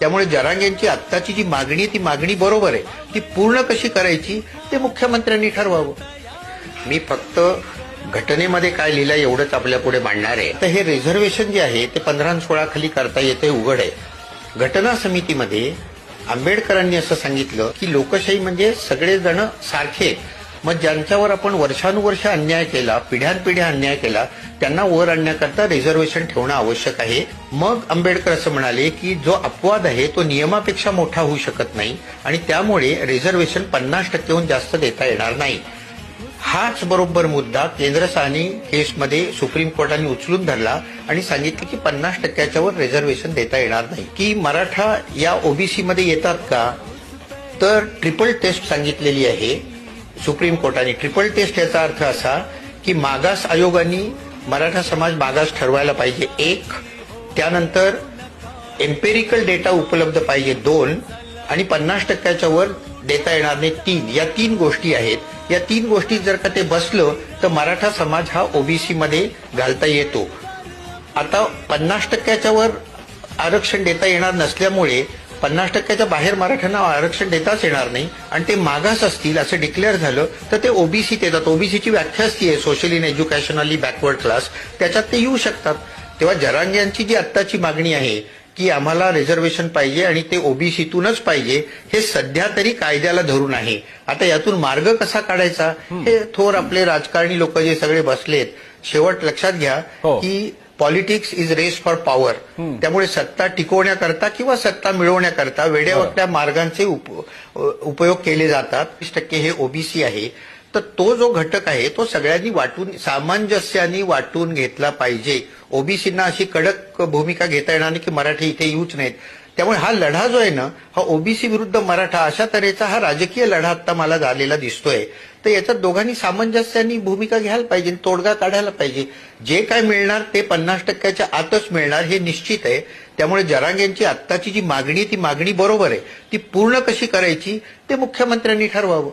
त्यामुळे जरांगेंची आत्ताची जी मागणी ती मागणी बरोबर आहे, ती पूर्ण कशी करायची ते मुख्यमंत्र्यांनी ठरवावं. मी फक्त घटनेमध्ये काय लिहिलं एवढंच आपल्या पुढे मांडणार आहे. तर हे रिझर्वेशन जे आहे ते 15 आणि 16 खाली करता येते उघड आहे. घटना समितीमध्ये आंबेडकरांनी असं सांगितलं की लोकशाही म्हणजे सगळेजण सारखे, मग ज्यांच्यावर आपण वर्षानुवर्ष अन्याय केला, पिढ्यानपिढ्या अन्याय केला, त्यांना वर आणण्याकरता रिझर्वेशन ठेवणं आवश्यक आहे. मग आंबेडकर असं म्हणाले की जो अपवाद आहे तो नियमापेक्षा मोठा होऊ शकत नाही आणि त्यामुळे रिझर्वेशन 50%हून जास्त देता येणार नाही. हाच बरोबर मुद्दा केंद्र सानी केसमध्ये सुप्रीम कोर्टाने उचलून धरला आणि सांगितलं की 50%च्या वर रिझर्वेशन देता येणार नाही. की मराठा या ओबीसी मध्ये येतात का, तर ट्रिपल टेस्ट सांगितलेली आहे सुप्रीम कोर्टाने. ट्रिपल टेस्ट याचा अर्थ असा की मागास आयोगाने मराठा समाज मागास ठरवायला पाहिजे 1, त्यानंतर एम्पेरिकल डेटा उपलब्ध पाहिजे 2 आणि 50%च्या वर देता येणार नाही 3. या 3 गोष्टी आहेत. या 3 गोष्टी जर का ते बसलं तर मराठा समाज हा ओबीसी मध्ये घालता येतो. आता 50%च्या वर आरक्षण देता येणार नसल्यामुळे 50%च्या बाहेर मराठ्यांना आरक्षण देताच येणार नाही आणि ते मागास असतील असं डिक्लेअर झालं तर ते ओबीसीत येतात. ओबीसीची व्याख्याच ती आहे, socially in educationally backward class, त्याच्यात ते येऊ शकतात. तेव्हा जरांगेंची जी आत्ताची मागणी आहे की आम्हाला रिझर्वेशन पाहिजे आणि ते ओबीसीतूनच पाहिजे, हे सध्या तरी कायद्याला धरून आहे. आता यातून मार्ग कसा काढायचा हे थोर आपले राजकारणी लोक जे सगळे बसलेत, शेवट लक्षात घ्या की politics is race for power. त्यामुळे सत्ता टिकवण्याकरता किंवा सत्ता मिळवण्याकरता वेड्यावाकड्या मार्गांचे उपयोग केले जातात. 30% हे ओबीसी आहे, तर तो जो घटक आहे तो सगळ्यांनी वाटून सामंजस्याने वाटून घेतला पाहिजे. ओबीसींना अशी कडक भूमिका घेता येणार नाही की मराठी इथे येऊच नाहीत. त्यामुळे हा लढा जो आहे ना, हा ओबीसी विरुद्ध मराठा अशा तऱ्हेचा हा राजकीय लढा आता मला झालेला दिसतोय. तर याच्यात दोघांनी सामंजस्याने भूमिका घ्यायला पाहिजे, तोडगा काढायला पाहिजे. जे काय मिळणार ते 50%च्या आतच मिळणार हे निश्चित आहे. त्यामुळे जरांगेंची आत्ताची जी मागणी ती मागणी बरोबर आहे, ती पूर्ण कशी करायची ते मुख्यमंत्र्यांनी ठरवावं.